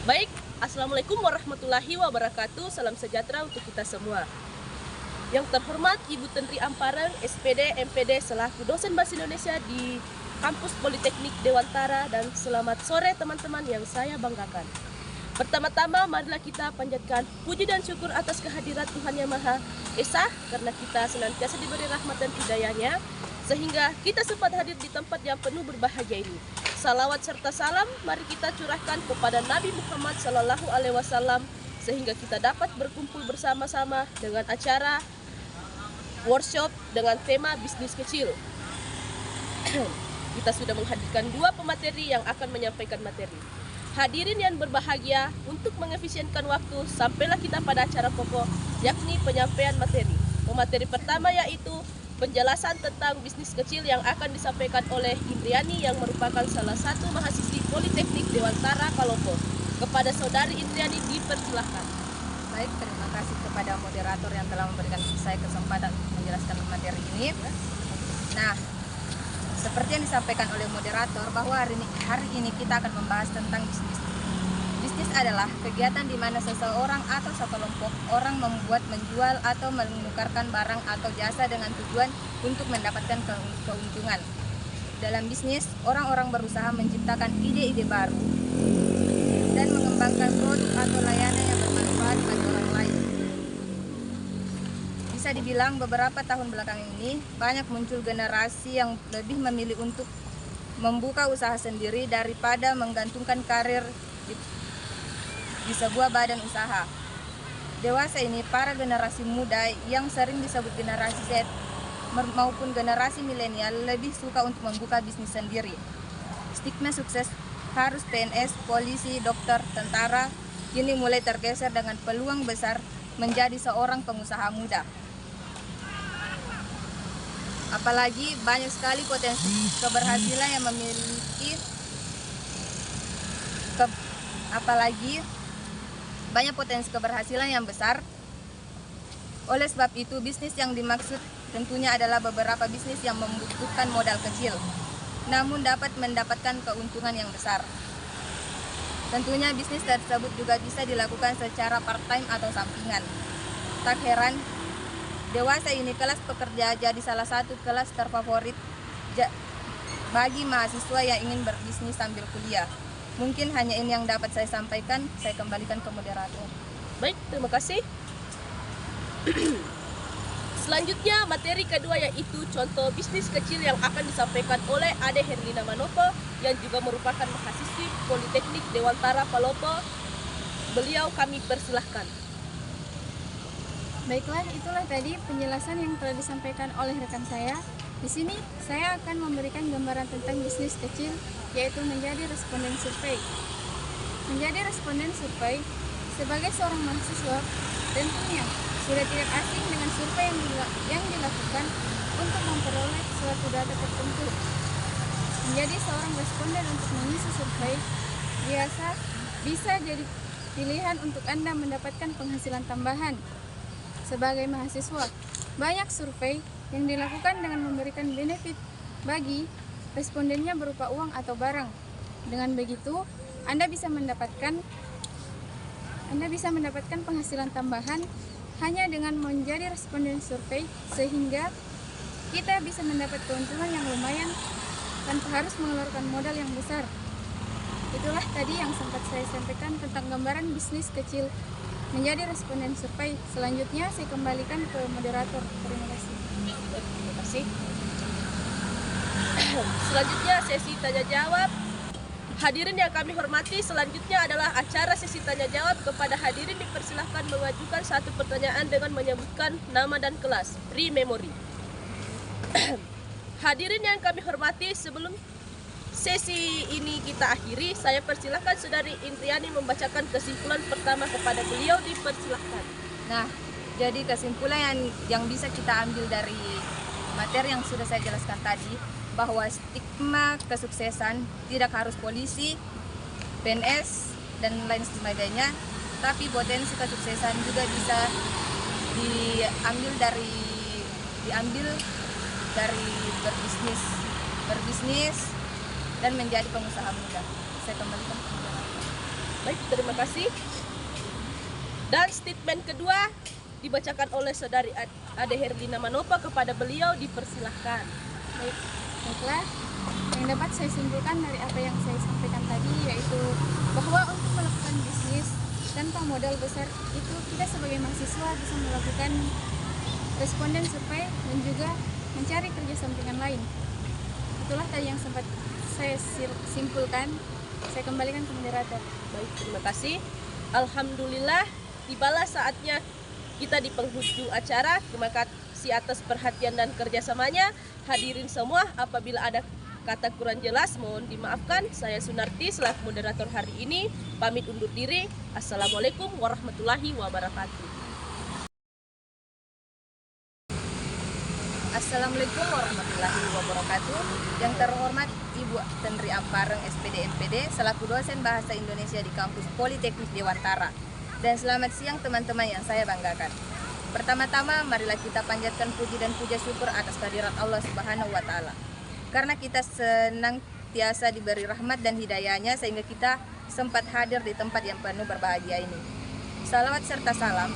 Baik, Assalamualaikum warahmatullahi wabarakatuh. Salam sejahtera untuk kita semua. Yang terhormat Ibu Tentri Ampareng, SPD, MPD, selaku dosen Bahasa Indonesia di Kampus Politeknik Dewantara, dan selamat sore teman-teman yang saya banggakan. Pertama-tama, marilah kita panjatkan puji dan syukur atas kehadirat Tuhan Yang Maha Esa, karena kita senantiasa diberi rahmat dan hidayah-Nya, sehingga kita sempat hadir di tempat yang penuh berbahagia ini. Salawat serta salam mari kita curahkan kepada Nabi Muhammad SAW, sehingga kita dapat berkumpul bersama-sama dengan acara workshop dengan tema bisnis kecil. Kita sudah menghadirkan 2 pemateri yang akan menyampaikan materi. Hadirin yang berbahagia, untuk mengefisienkan waktu, sampailah kita pada acara pokok, yakni penyampaian materi. Pemateri pertama yaitu penjelasan tentang bisnis kecil yang akan disampaikan oleh Indriani yang merupakan salah satu mahasiswi Politeknik Dewantara Palopo. Kepada saudari Indriani dipersilahkan. Baik, terima kasih kepada moderator yang telah memberikan saya kesempatan untuk menjelaskan materi ini. Nah, seperti yang disampaikan oleh moderator bahwa hari ini kita akan membahas tentang bisnis. Bisnis adalah kegiatan di mana seseorang atau sekelompok orang membuat, menjual, atau menukarkan barang atau jasa dengan tujuan untuk mendapatkan keuntungan. Dalam bisnis, orang-orang berusaha menciptakan ide-ide baru dan mengembangkan produk atau layanan yang bermanfaat bagi orang lain. Bisa dibilang beberapa tahun belakangan ini banyak muncul generasi yang lebih memilih untuk membuka usaha sendiri daripada menggantungkan karir di sebuah badan usaha. Dewasa ini, para generasi muda yang sering disebut generasi Z maupun generasi milenial lebih suka untuk membuka bisnis sendiri. Stigma sukses harus PNS, polisi, dokter, tentara kini mulai tergeser dengan peluang besar menjadi seorang pengusaha muda. Apalagi banyak sekali potensi keberhasilan yang memiliki banyak potensi keberhasilan yang besar. Oleh sebab itu, bisnis yang dimaksud tentunya adalah beberapa bisnis yang membutuhkan modal kecil, namun dapat mendapatkan keuntungan yang besar. Tentunya bisnis tersebut juga bisa dilakukan secara part-time atau sampingan. Tak heran, dewasa ini kelas pekerja jadi salah satu kelas terfavorit bagi mahasiswa yang ingin berbisnis sambil kuliah. Mungkin hanya ini yang dapat saya sampaikan. Saya kembalikan ke moderator. Baik, terima kasih. Selanjutnya, materi kedua yaitu contoh bisnis kecil yang akan disampaikan oleh Ade Herlina Manopo yang juga merupakan mahasiswi Politeknik Dewantara Palopo. Beliau kami persilahkan. Baiklah, itulah tadi penjelasan yang telah disampaikan oleh rekan saya. Di sini saya akan memberikan gambaran tentang bisnis kecil, yaitu menjadi responden survei. Menjadi responden survei sebagai seorang mahasiswa tentunya sudah tidak asing dengan survei yang dilakukan untuk memperoleh suatu data tertentu. Menjadi seorang responden untuk mengisi survei biasa bisa jadi pilihan untuk Anda mendapatkan penghasilan tambahan. Sebagai mahasiswa, banyak survei yang dilakukan dengan memberikan benefit bagi respondennya berupa uang atau barang. Dengan begitu, Anda bisa mendapatkan penghasilan tambahan hanya dengan menjadi responden survei, sehingga kita bisa mendapat keuntungan yang lumayan tanpa harus mengeluarkan modal yang besar. Itulah tadi yang sempat saya sampaikan tentang gambaran bisnis kecil menjadi responden survei. Selanjutnya saya kembalikan ke moderator. Terima kasih. Terima kasih. Selanjutnya sesi tanya jawab. Hadirin yang kami hormati, selanjutnya adalah acara sesi tanya jawab. Kepada hadirin dipersilahkan mengajukan 1 pertanyaan dengan menyebutkan nama dan kelas. Pre-memory. Hadirin yang kami hormati, sebelum sesi ini kita akhiri, saya persilahkan saudari Indriani membacakan kesimpulan pertama. Kepada beliau dipersilahkan. Nah, jadi kesimpulan yang bisa kita ambil dari materi yang sudah saya jelaskan tadi, bahwa stigma kesuksesan tidak harus polisi, PNS, dan lain sebagainya, tapi potensi kesuksesan juga bisa diambil dari berbisnis dan menjadi pengusaha muda. Saya kembalikan ke moderator. Baik, terima kasih. Dan statement kedua dibacakan oleh Saudari Ade Herlina Manopo. Kepada beliau dipersilahkan. Baiklah, yang dapat saya simpulkan dari apa yang saya sampaikan tadi yaitu bahwa untuk melakukan bisnis tanpa modal besar itu kita sebagai mahasiswa bisa melakukan responden survei dan juga mencari kerja sampingan lain. Itulah tadi yang sempat saya simpulkan. Saya kembalikan ke moderator. Baik, terima kasih. Alhamdulillah, tibalah saatnya kita di penghujung acara. Terima kasih atas perhatian dan kerjasamanya. Hadirin semua, apabila ada kata kurang jelas mohon dimaafkan. Saya Sunarti selaku moderator hari ini pamit undur diri. Assalamualaikum warahmatullahi wabarakatuh. Assalamualaikum warahmatullahi wabarakatuh. Yang terhormat Ibu Tendri Ampareng SPD MPD selaku dosen Bahasa Indonesia di Kampus Politeknik Dewantara. Dan selamat siang teman-teman yang saya banggakan. Pertama-tama marilah kita panjatkan puji dan puja syukur atas kehadirat Allah Subhanahu wa taala. Karena kita senantiasa diberi rahmat dan hidayahnya sehingga kita sempat hadir di tempat yang penuh berbahagia ini. Salawat serta salam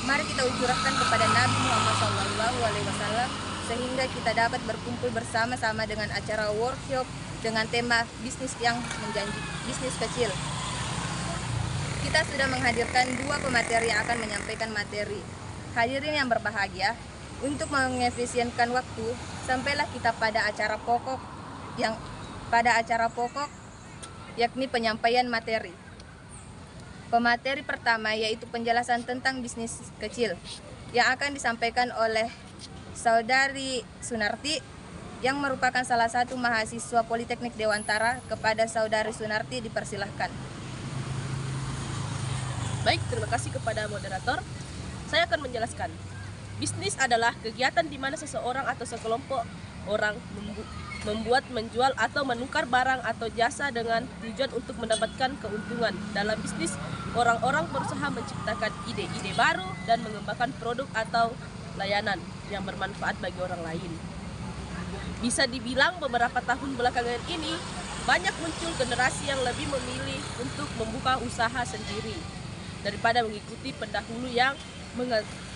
mari kita ucurahkan kepada Nabi Muhammad SAW sehingga kita dapat berkumpul bersama-sama dengan acara workshop dengan tema bisnis yang menjanji, bisnis kecil. Kita sudah menghadirkan dua pemateri yang akan menyampaikan materi. Hadirin yang berbahagia, untuk mengefisienkan waktu, sampailah kita pada acara pokok yakni penyampaian materi. Pemateri pertama yaitu penjelasan tentang bisnis kecil yang akan disampaikan oleh Saudari Sunarti yang merupakan salah satu mahasiswa Politeknik Dewantara. Kepada Saudari Sunarti dipersilahkan. Baik, terima kasih kepada moderator. Saya akan menjelaskan. Bisnis adalah kegiatan di mana seseorang atau sekelompok orang membuat, menjual, atau menukar barang atau jasa dengan tujuan untuk mendapatkan keuntungan. Dalam bisnis, orang-orang berusaha menciptakan ide-ide baru dan mengembangkan produk atau layanan yang bermanfaat bagi orang lain. Bisa dibilang beberapa tahun belakangan ini banyak muncul generasi yang lebih memilih untuk membuka usaha sendiri daripada mengikuti pendahulu yang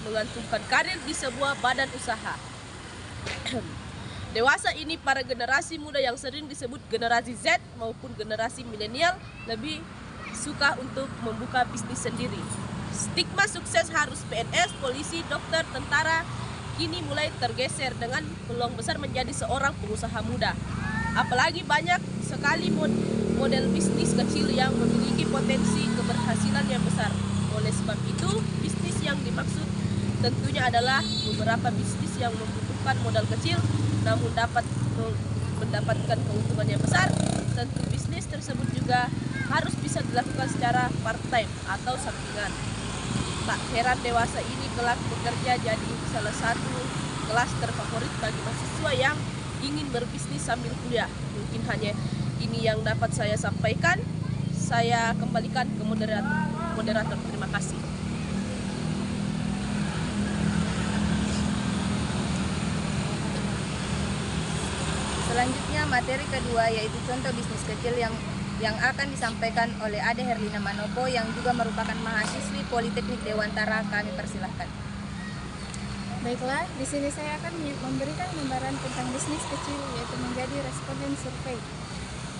mengantungkan karir di sebuah badan usaha. Dewasa ini para generasi muda yang sering disebut generasi Z maupun generasi milenial lebih suka untuk membuka bisnis sendiri. Stigma sukses harus PNS, polisi, dokter, tentara kini mulai tergeser dengan peluang besar menjadi seorang pengusaha muda. Apalagi banyak sekali model bisnis kecil yang memiliki potensi keberhasilan yang besar. Oleh sebab itu, bisnis yang dimaksud tentunya adalah beberapa bisnis yang membutuhkan modal kecil namun dapat mendapatkan keuntungan yang besar. Tentu bisnis tersebut juga harus bisa dilakukan secara part-time atau sampingan. Tak heran dewasa ini kelak bekerja jadi salah satu kelas terfavorit bagi mahasiswa yang ingin berbisnis sambil kuliah. Mungkin hanya ini yang dapat saya sampaikan. Saya kembalikan ke moderator. Terima kasih. Selanjutnya materi kedua yaitu contoh bisnis kecil yang akan disampaikan oleh Ade Herlina Manopo yang juga merupakan mahasiswi Politeknik Dewantara. Kami persilahkan. Baiklah, di sini saya akan memberikan gambaran tentang bisnis kecil yaitu menjadi responden survei.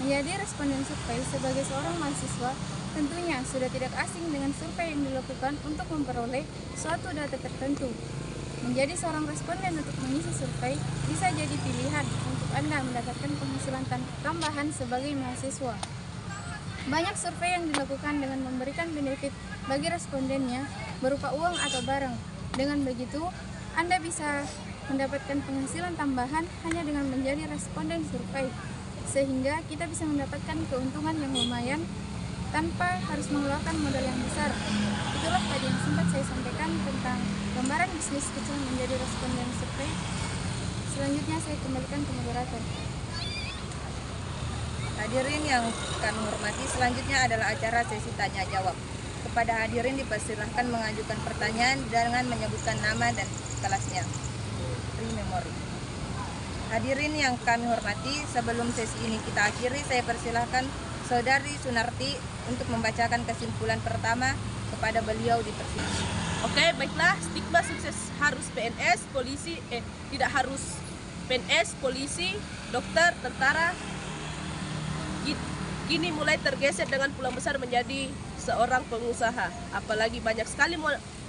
Menjadi responden survei sebagai seorang mahasiswa tentunya sudah tidak asing dengan survei yang dilakukan untuk memperoleh suatu data tertentu. Menjadi seorang responden untuk mengisi survei bisa jadi pilihan untuk Anda mendapatkan penghasilan tambahan sebagai mahasiswa. Banyak survei yang dilakukan dengan memberikan benefit bagi respondennya berupa uang atau barang. Dengan begitu, Anda bisa mendapatkan penghasilan tambahan hanya dengan menjadi responden survei, sehingga kita bisa mendapatkan keuntungan yang lumayan tanpa harus mengeluarkan modal yang besar. Itulah tadi yang sempat saya sampaikan tentang gambaran bisnis kecil menjadi responden survei. Selanjutnya saya kembalikan ke moderator. Hadirin yang kami hormati, selanjutnya adalah acara sesi tanya jawab. Kepada hadirin dipersilahkan mengajukan pertanyaan dengan menyebutkan nama dan kelasnya. Pre-memory. Hadirin yang kami hormati, sebelum sesi ini kita akhiri, saya persilahkan Saudari Sunarti untuk membacakan kesimpulan pertama kepada beliau di persidangan. Oke, baiklah. Stigma sukses harus PNS, polisi, tidak harus PNS, polisi, dokter, tentara. Kini mulai tergeser dengan peluang besar menjadi seorang pengusaha. Apalagi banyak sekali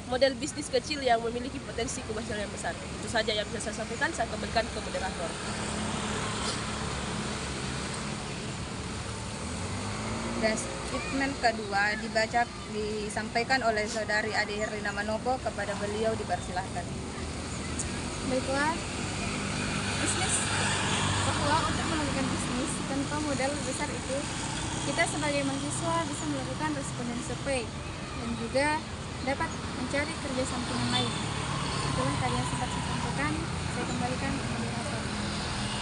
model bisnis kecil yang memiliki potensi komersial yang besar. Itu saja yang bisa saya sampaikan. Saya kembalikan ke moderator. Dan statement kedua disampaikan oleh Saudari Ade Herlina Manopo, kepada beliau dipersilahkan. Baiklah, bisnis, bahwa untuk melakukan bisnis tanpa modal besar itu, kita sebagai mahasiswa bisa melakukan responden survei dan juga dapat mencari kerja sampingan lain. Itulah tadi yang sempat saya sampaikan. Saya kembalikan ke moderator.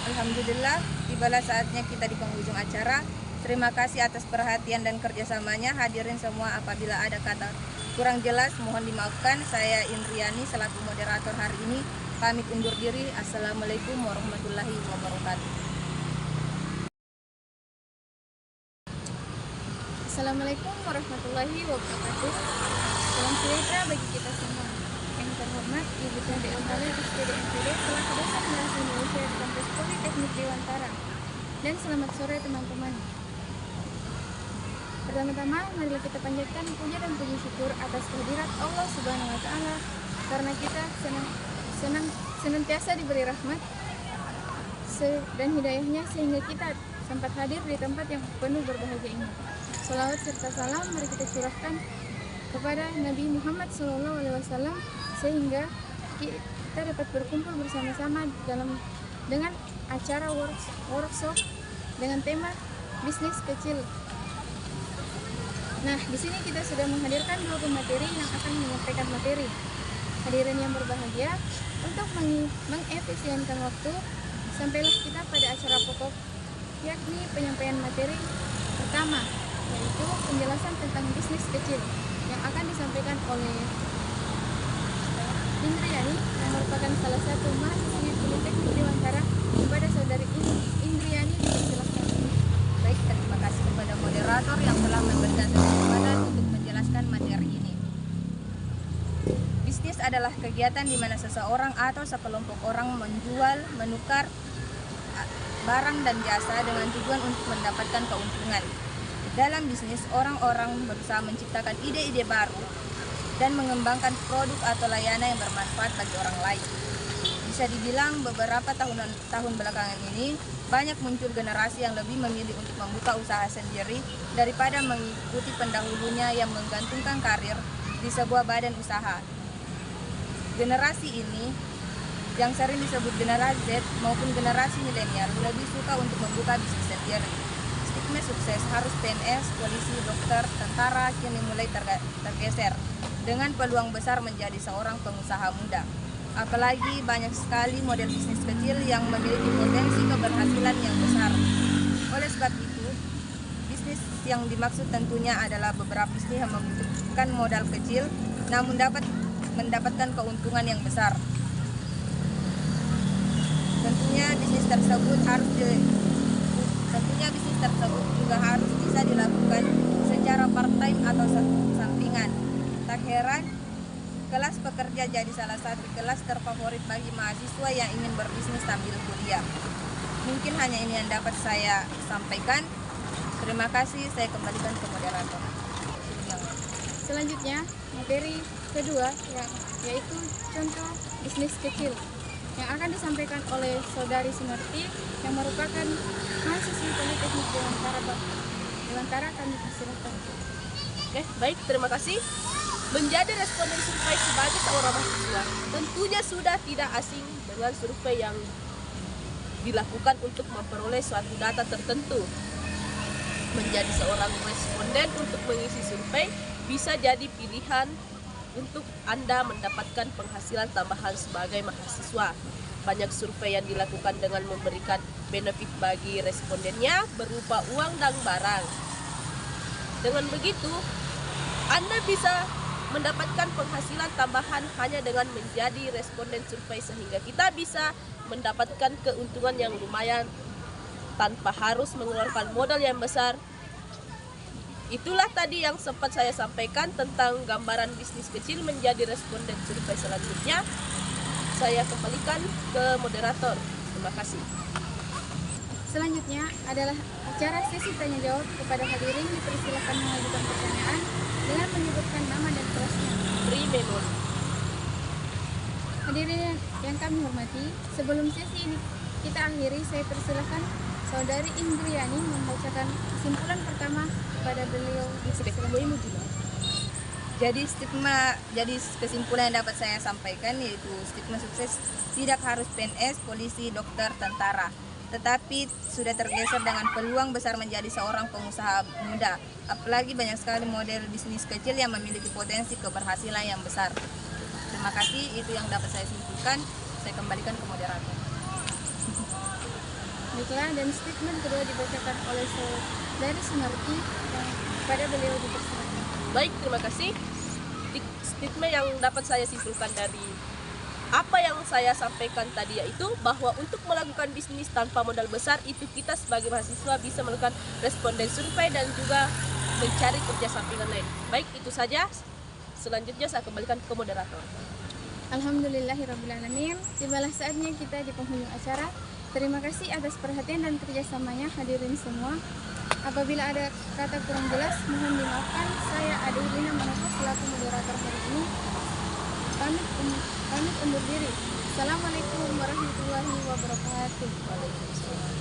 Alhamdulillah, tibalah saatnya kita di penghujung acara. Terima kasih atas perhatian dan kerjasamanya. Hadirin semua, apabila ada kata kurang jelas mohon dimaafkan. Saya Indriani selaku moderator hari ini pamit undur diri. Assalamualaikum warahmatullahi wabarakatuh. Assalamualaikum warahmatullahi wabarakatuh. Salam sejahtera bagi kita semua. Yang terhormat Ibu Tende Amparen SPD MPD selaku dosen bahasa Indonesia di Kampus Politeknik Dewantara. Dan selamat sore teman-teman. Pertama-tama, marilah kita panjatkan puja dan puji syukur atas kehadirat Allah Subhanahu wa Ta'ala, karena kita senantiasa diberi rahmat dan hidayahnya sehingga kita sempat hadir di tempat yang penuh berbahagia ini. Salawat serta salam mari kita curahkan kepada Nabi Muhammad SAW sehingga kita dapat berkumpul bersama-sama dengan acara workshop dengan tema bisnis kecil. Nah, di sini kita sudah menghadirkan dua pemateri yang akan menyampaikan materi. Hadirin yang berbahagia, untuk mengefisienkan waktu, sampailah kita pada acara pokok, yakni penyampaian materi pertama, yaitu penjelasan tentang bisnis kecil yang akan disampaikan oleh Indriani yang merupakan salah satu mahasiswi Politeknik Dewantara. Kepada Saudari Indriani dipersilakan. Baik, terima kasih kepada moderator yang telah memberikan kesempatan untuk menjelaskan materi ini. Bisnis adalah kegiatan di mana seseorang atau sekelompok orang menjual, menukar barang dan jasa dengan tujuan untuk mendapatkan keuntungan. Dalam bisnis, orang-orang berusaha menciptakan ide-ide baru dan mengembangkan produk atau layanan yang bermanfaat bagi orang lain. Bisa dibilang beberapa tahun belakangan ini banyak muncul generasi yang lebih memilih untuk membuka usaha sendiri daripada mengikuti pendahulunya yang menggantungkan karir di sebuah badan usaha. Generasi ini yang sering disebut generasi Z maupun generasi milenial lebih suka untuk membuka bisnis sendiri. Stigma sukses harus PNS, polisi, dokter, tentara kini mulai tergeser dengan peluang besar menjadi seorang pengusaha muda. Apalagi banyak sekali model bisnis kecil yang memiliki potensi keberhasilan yang besar. Oleh sebab itu, bisnis yang dimaksud tentunya adalah beberapa bisnis yang membutuhkan modal kecil namun dapat mendapatkan keuntungan yang besar. Tentunya bisnis tersebut juga harus bisa dilakukan secara part-time atau sampingan. Tak heran, kelas pekerja jadi salah satu kelas terfavorit bagi mahasiswa yang ingin berbisnis sambil kuliah. Mungkin hanya ini yang dapat saya sampaikan. Terima kasih, saya kembalikan ke moderator. Selanjutnya, materi kedua yaitu contoh bisnis kecil yang akan disampaikan oleh Saudari Sunarti yang merupakan mahasiswi Politeknik Dewantara. Kami persilakan. Oke, baik, terima kasih. Menjadi responden survei sebagai seorang mahasiswa tentunya sudah tidak asing dengan survei yang dilakukan untuk memperoleh suatu data tertentu. Menjadi seorang responden untuk mengisi survei bisa jadi pilihan untuk Anda mendapatkan penghasilan tambahan sebagai mahasiswa. Banyak survei yang dilakukan dengan memberikan benefit bagi respondennya berupa uang dan barang. Dengan begitu, Anda bisa mendapatkan penghasilan tambahan hanya dengan menjadi responden survei sehingga kita bisa mendapatkan keuntungan yang lumayan tanpa harus mengeluarkan modal yang besar Itulah tadi yang sempat saya sampaikan tentang gambaran bisnis kecil menjadi responden survei selanjutnya. Saya kembalikan ke moderator. Terima kasih. Selanjutnya adalah acara sesi tanya jawab. Kepada hadirin dipersilakan mengajukan pertanyaan dengan menyebutkan nama dan kelasnya. Beri memori. Hadirin yang kami hormati, sebelum sesi ini kita akhiri, saya persilakan Saudari Indriani membacakan kesimpulan pertama kepada beliau. Jadi kesimpulan yang dapat saya sampaikan yaitu stigma sukses tidak harus PNS, polisi, dokter, tentara, tetapi sudah tergeser dengan peluang besar menjadi seorang pengusaha muda. Apalagi banyak sekali model bisnis kecil yang memiliki potensi keberhasilan yang besar. Terima kasih, itu yang dapat saya simpulkan. Saya kembalikan ke moderator. Baiklah, dan statement kedua dibacakan oleh Saudari Sumarti yang kepada beliau dipersilakan. Baik, terima kasih. Statement yang dapat saya simpulkan dari apa yang saya sampaikan tadi yaitu bahwa untuk melakukan bisnis tanpa modal besar itu kita sebagai mahasiswa bisa melakukan responden survei dan juga mencari kerja sampingan lain. Baik, itu saja. Selanjutnya saya kembalikan ke moderator. Alhamdulillahirrabbilalamin. Tibalah saatnya kita di penghujung acara. Terima kasih atas perhatian dan kerjasamanya hadirin semua. Apabila ada kata kurang jelas, mohon dimaafkan. Saya Adelina Manopo selaku moderator hari ini. Pamit undur diri. Assalamualaikum warahmatullahi wabarakatuh. Waalaikumsalam.